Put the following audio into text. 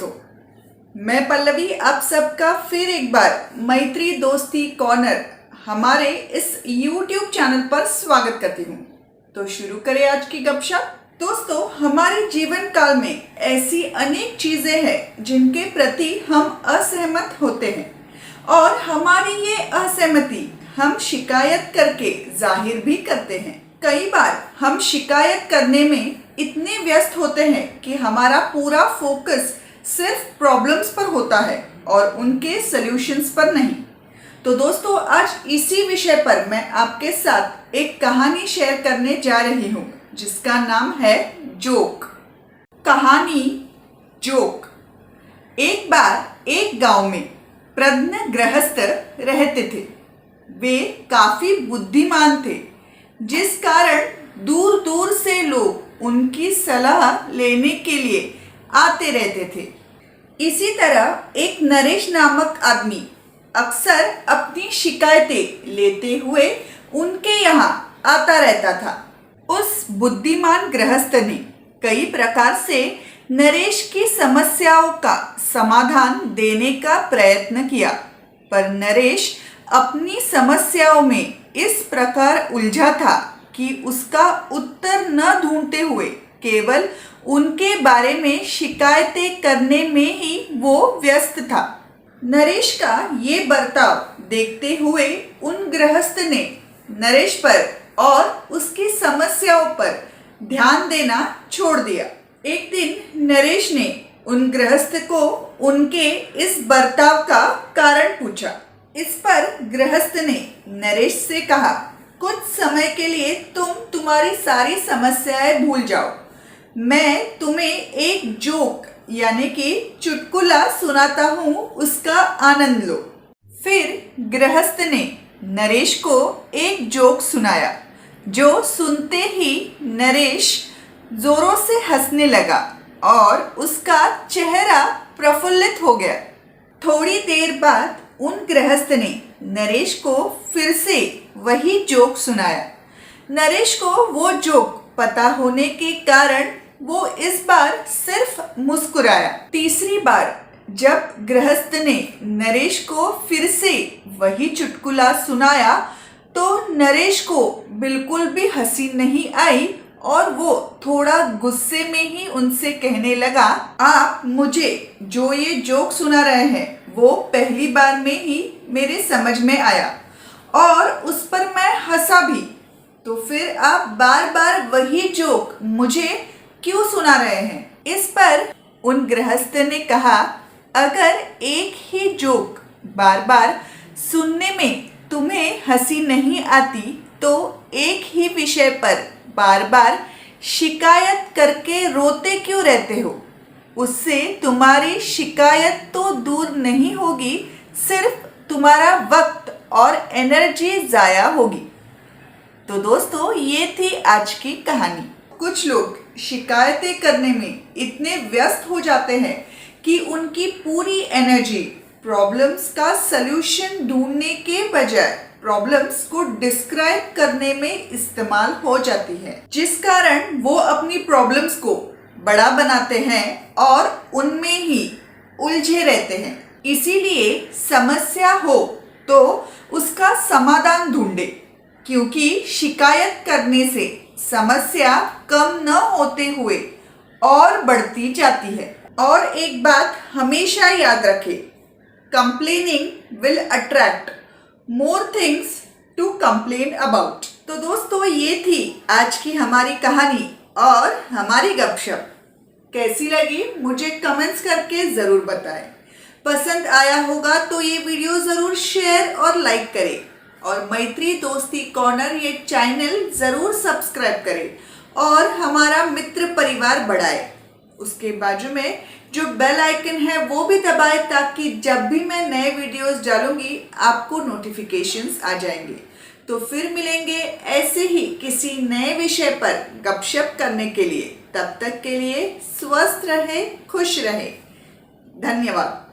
दोस्तों, मैं पल्लवी आप सबका फिर एक बार मैत्री दोस्ती कॉर्नर हमारे इस YouTube चैनल पर स्वागत करती हूँ। तो शुरू करें आज की गपशप। दोस्तों, हमारे जीवन काल में ऐसी अनेक चीजें हैं जिनके प्रति हम असहमत होते हैं और हमारी ये असहमति हम शिकायत करके जाहिर भी करते हैं। कई बार हम शिकायत करने में इतने व्यस्त होते हैं कि हमारा पूरा फोकस सिर्फ प्रॉब्लम्स पर होता है और उनके सॉल्यूशंस पर नहीं। तो दोस्तों, आज इसी विषय पर मैं आपके साथ एक कहानी शेयर करने जा रही हूँ जिसका नाम है जोक। कहानी जोक। एक बार एक गांव में प्रज्ञ गृहस्थ रहते थे। वे काफी बुद्धिमान थे, जिस कारण दूर दूर से लोग उनकी सलाह लेने के लिए आते रहते थे। इसी तरह एक नरेश नामक आदमी अक्सर अपनी शिकायतें लेते हुए उनके यहाँ आता रहता था। उस बुद्धिमान गृहस्थ ने कई प्रकार से नरेश की समस्याओं का समाधान देने का प्रयत्न किया, पर नरेश अपनी समस्याओं में इस प्रकार उलझा था कि उसका उत्तर न ढूंढते हुए केवल उनके बारे में शिकायतें करने में ही वो व्यस्त था। नरेश का ये बर्ताव देखते हुए उन गृहस्थ ने नरेश पर और उसकी समस्याओं पर ध्यान देना छोड़ दिया। एक दिन नरेश ने उन गृहस्थ को उनके इस बर्ताव का कारण पूछा। इस पर गृहस्थ ने नरेश से कहा, कुछ समय के लिए तुम तुम्हारी सारी समस्याएं भूल जाओ। मैं तुम्हें एक जोक यानी कि चुटकुला सुनाता हूँ, उसका आनंद लो। फिर गृहस्थ ने नरेश को एक जोक सुनाया, जो सुनते ही नरेश जोरों से हंसने लगा और उसका चेहरा प्रफुल्लित हो गया। थोड़ी देर बाद उन गृहस्थ ने नरेश को फिर से वही जोक सुनाया। नरेश को वो जोक पता होने के कारण वो इस बार सिर्फ मुस्कुराया। तीसरी बार जब गृहस्थ ने नरेश को फिर से वही चुटकुला सुनाया तो नरेश को बिल्कुल भी हंसी नहीं आई और वो थोड़ा गुस्से में ही उनसे कहने लगा, आप मुझे जो ये जोक सुना रहे हैं वो पहली बार में ही मेरे समझ में आया और उस पर मैं हंसा भी, तो फिर आप बार बार वही जोक मुझे क्यों सुना रहे हैं? इस पर उन गृहस्थ ने कहा, अगर एक ही जोक बार बार सुनने में तुम्हें हंसी नहीं आती तो एक ही विषय पर बार बार शिकायत करके रोते क्यों रहते हो? उससे तुम्हारी शिकायत तो दूर नहीं होगी, सिर्फ तुम्हारा वक्त और एनर्जी जाया होगी। तो दोस्तों, ये थी आज की कहानी। कुछ लोग शिकायतें करने में इतने व्यस्त हो जाते हैं कि उनकी पूरी एनर्जी प्रॉब्लम्स का सलूशन ढूंढने के बजाय प्रॉब्लम्स को डिस्क्राइब करने में इस्तेमाल हो जाती है, जिस कारण वो अपनी प्रॉब्लम्स को बड़ा बनाते हैं और उनमें ही उलझे रहते हैं। इसीलिए समस्या हो तो उसका समाधान ढूंढे, क्योंकि शिकायत करने से समस्या कम न होते हुए और बढ़ती जाती है। और एक बात हमेशा याद रखें, complaining will attract more things to complain about. तो दोस्तों, ये थी आज की हमारी कहानी और हमारी गपशप। कैसी लगी मुझे कमेंट्स करके ज़रूर बताएं। पसंद आया होगा तो ये वीडियो ज़रूर शेयर और लाइक करें और मैत्री दोस्ती कॉर्नर ये चैनल ज़रूर सब्सक्राइब करें और हमारा मित्र परिवार बढ़ाए। उसके बाजू में जो बेल आइकन है वो भी दबाएं ताकि जब भी मैं नए वीडियोस डालूंगी आपको नोटिफिकेशंस आ जाएंगे। तो फिर मिलेंगे ऐसे ही किसी नए विषय पर गपशप करने के लिए। तब तक के लिए स्वस्थ रहे, खुश रहे। धन्यवाद।